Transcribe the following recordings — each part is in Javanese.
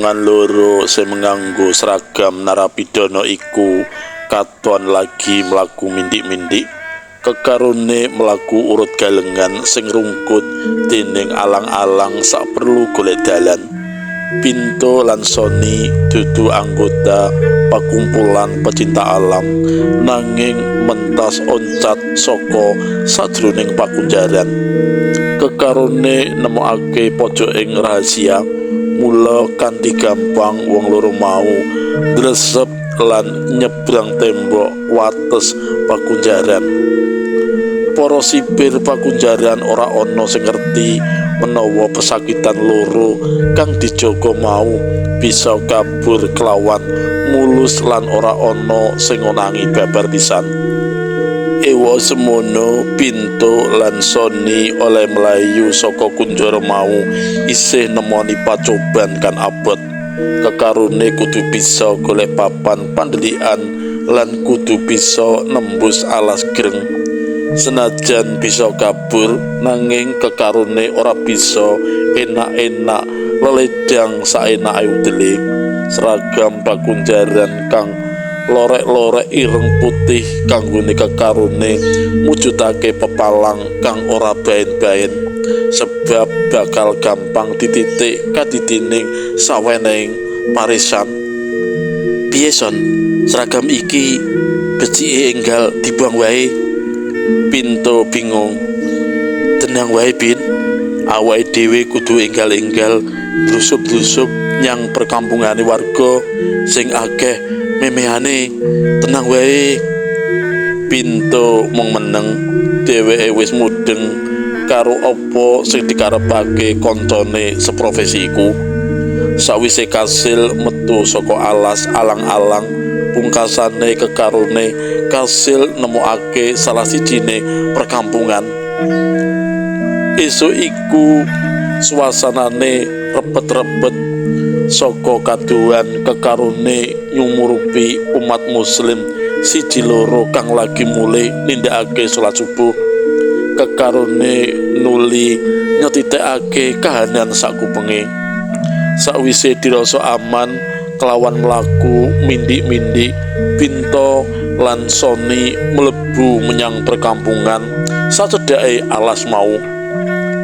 rombongan loro sing nganggo seragam narapidana iku katon lagi mlaku mindik-mindik. Kekarone mlaku urut galengan sing rungkut dening alang-alang sak perlu golek dalan. Pinto lan Sony dudu anggota pakumpulan pecinta alam, nanging mentas oncat saka sajroning pakunjaran. Kekarone nemokake pojok ing rahasia, mula kanthi gampang wong loro mau gresep lan nyebrang tembok wates pakunjaran. Para sipir pakunjaran ora ana sing ngerti menawa pesakitan loro kang dijaga mau bisa kabur kelawan mulus lan ora ana sing ngonangi babar pisan. Ewa semono Pinto lan Sony oleh mlayu saka kunjara mau isih nemoni pacoban kan abot. Kekarone kudu bisa golek papan pandelikan lan kudu bisa nembus alas greng. Senajan bisa kabur nanging kekarone ora bisa enak-enak leledang saenake udele. Seragam pakunjaran kang lorek-lorek ireng putih kanggone kekarone mujudake pepalang kang ora baen-baen, sebab bakal gampang dititik kadidining sawenehing parisan. Piye Son, seragam iki becike enggal dibuang wae? Pinto bingung. Tenang wae Bin, awake dhewe kudu enggal-enggal blusup-blusup nyang perkampungane warga sing akeh memehane. Tenang wae. Pinto mung meneng, dheweke wis mudeng karo apa sing dikarepake koncone seprofesi iku. Sawise kasil metu saka alas alang-alang, pungkasane kekarone kasil nemokake salah sijine perkampungan. Esuk iku suasanane repet-repet saka kaduan kekarone nyumurupi umat muslim siji loro kang lagi mulih nindakake salat subuh. Kekarone nuli nyetitekake kahanan sakupenge. Sakwise dirasa aman kelawan mlaku mindik-mindik, Pinto lan Sony mlebu menyang perkampungan sacedhake alas mau.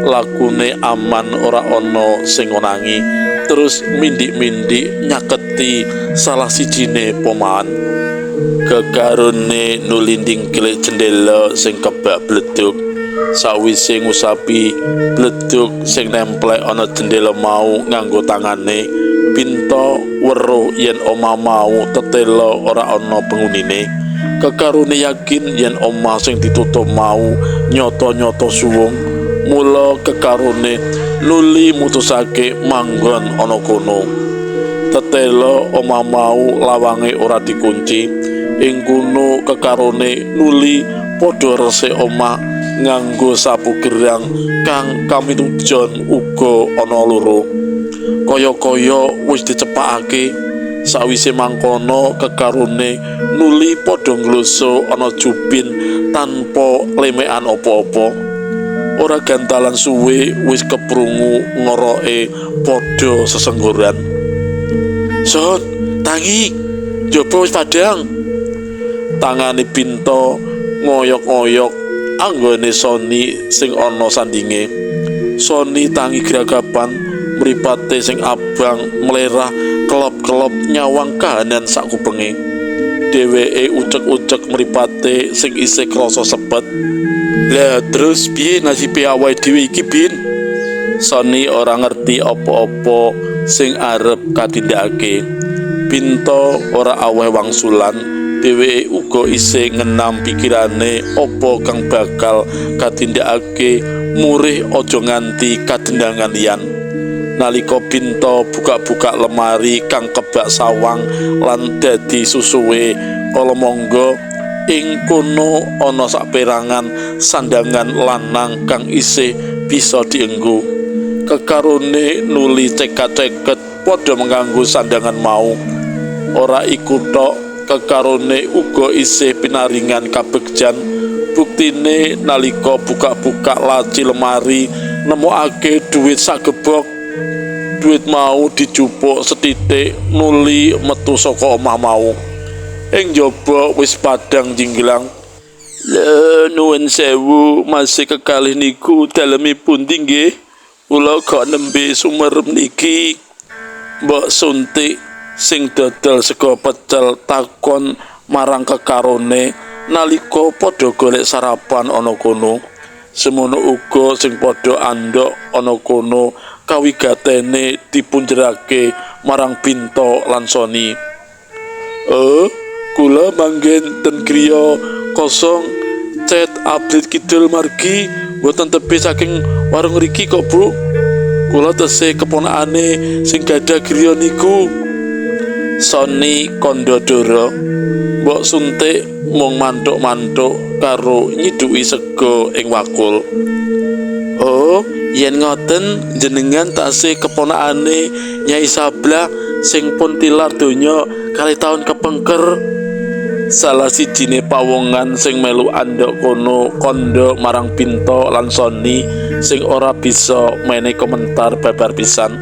Lakune aman, ora ana sing ngonangi, terus mindik-mindik nyaketi salah sijine pomahan. Kekarone nuli ndingklik jendela sing kebak bledug. Sawise ngusapi bledug sing nemplek ana jendela mau nganggo tangane, Pinto weruh yen omah mau tetela ora ana penghunine. Kekarone yakin yen omah sing ditutup mau nyata-nyata suwung, mula kekarone nuli mutusake manggon ana kono. Tetela omah mau lawange ora dikunci. Ing kono kekarone nuli padha resik omah nganggo sapu gerang kang kamitujon uga ana loro. Kaya-kaya wis dicepakake. Sawise mangkono kekarone nuli padha ngloso ana jubin tanpa lemekan apa-apa. Ora gantalan suwe wis keprungu ngoroke padha sesenggoran. Son, tangi, njaba wis padhang. Tangane Pinto ngoyok-ngoyok anggone Sony sing ana sandinge. Sony tangi gragapan, mripate sing abang melerah kelop-kelop nyawang kahanan sakupenge. Dheweke ucek-ucek mripate sing isih krasa sepet. Lah terus piye nasibe awake dhewe iki, Bin? Sony ora ngerti apa-apa sing arep katindakake. Pinto ora aweh wangsulan. Dheweke uga isih ngenam pikirane apa kang bakal katindakake murih aja nganti kadendangan liyan. Nalika Pinto buka-buka lemari kang kebak sawang lan dadi susuwe kala mangga, ing kono ana saperangan sandangan lanang kang isih bisa dienggo. Kekarone nuli cekat-ceket padha mengganggu sandangan mau. Ora iku tok, kekarone uga isih pinaringan kabegjan. Buktine nalika buka-buka laci lemari nemokake dhuwit sagebok. duit mau dijupuk setitik nuli metu saka omah mau. Ing njaba wis padang jinglang. Lha nuwun sewu, masih kekalih niku daleme pundi nggih? Kula kok nembe sumerep niki. Mbok Suntik sing dodol sego pecel takon marang kekarone nalika padha golek sarapan ana kono. Semono uga sing padha andhok ana kono kawigatene dipunjerake marang Binta lan Soni. Kula manggen ten griya kosong cet Abrit Kidul margi boten tebih saking warung riki kok, Bu. Kula tesih keponakane sing gadah griya niku. Soni Kondodoro. Mbok Suntik mung mantuk-mantuk karo nyiduki sego ing wakul. Yen ngoten jenengan tasih keponakane Nyai Sablah sing pun tilar donya kali taun kepengker. Salah sijine pawongan sing melu andhok kono kandha marang Binta lan Soni sing ora bisa menehi komentar babar pisan.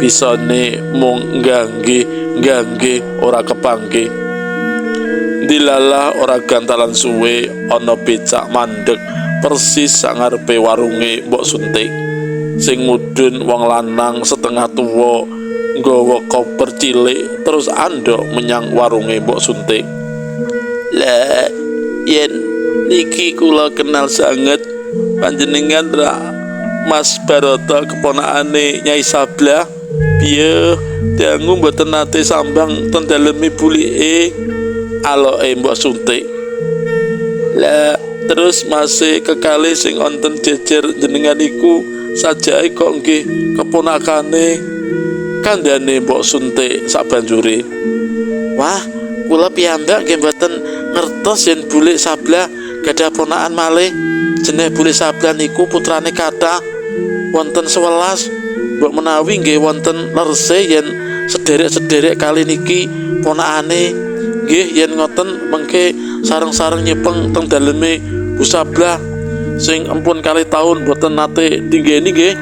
Bisane mung nggangge ora kepanggih. Dilalah ora gantalan suwe ana becak mandeg persis sangarepe warunge Mbok Suntik. Sing mudhun wong lanang setengah tuwa nggawa koper cilik terus andhok menyang warunge Mbok Suntik. Lah yen niki kula kenal sanget panjenengan ra Mas Barata keponakane Nyai Sablah. Piye dangu mboten nate sambang ten daleme bulike aloke Mbok Suntik. Lah terus masih kekalih sing wonten jejer jenengan iku sajake kok nggih keponakane kandhane Mbok Suntik sabanjure. Wah, kula piyambak nggih mboten ngertos yen Bulik Sablah gadah ponakan malih. Jeneng Bulik Sablah niku putrane kathah wonten 11. Mbok menawi nggih wonten lerse yen sederek-sederek kali niki ponakane. Nggih yen ngoten mengke sareng-sareng nyepeng teng daleme Bu Sablah sing empun kali taun boten nate tinggeni nggih.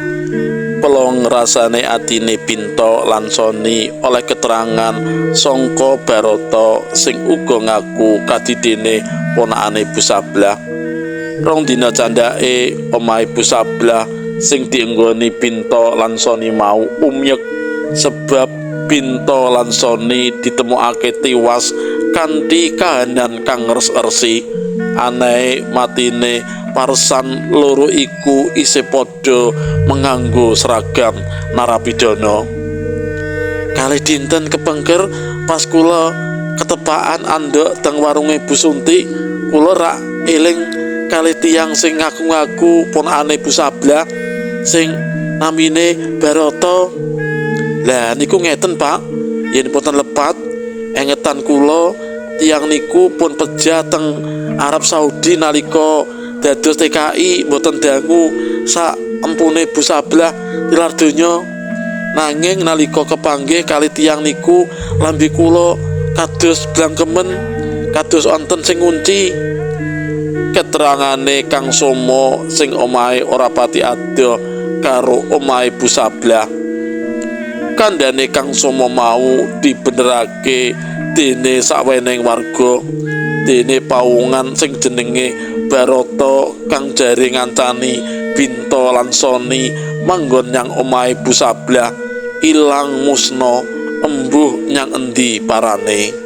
Pelong rasane atine Binta lan Soni oleh keterangan sangka Barata sing uga ngaku kadidene ponakane Bu Sablah. Rong dina candhake omahe Bu Sablah sing dienggoni Binta lan Soni mau umyek sebab Binta lan Soni ditemokake tiwas kanthi kahanan kang ngres-ersi. Aneh matine parsan loro iku isih padha menganggo seragam narapidana. Kalih dinten kepengker pas kula ketepaan andhok teng warunge Bu Suntik, kula rak eling kalih tiyang sing ngaku-ngaku ponakane Bu Sablah sing namine Barata. Lah niku ngeten, Pak, yen boten lepat engetan kula tiyang niku pun pejah teng Arab Saudi nalika dados TKI boten dangu sak empune Bu Sablah tilar donya. Nanging nalika kepanggih kali tiyang niku lambe kula kados blangkemen, kados wonten sing ngunci. Keterangane Kang Somo sing omahe ora pati adoh karo omahe Bu Sablah. Kandhane Kang Somo mau dibenerake dene saweneng warga, dene pawongan sing jenenge Barata kang jare ngancani Binta lan Soni manggon nyang omahe Bu Sablah ilang musna embuh nyang endi parane.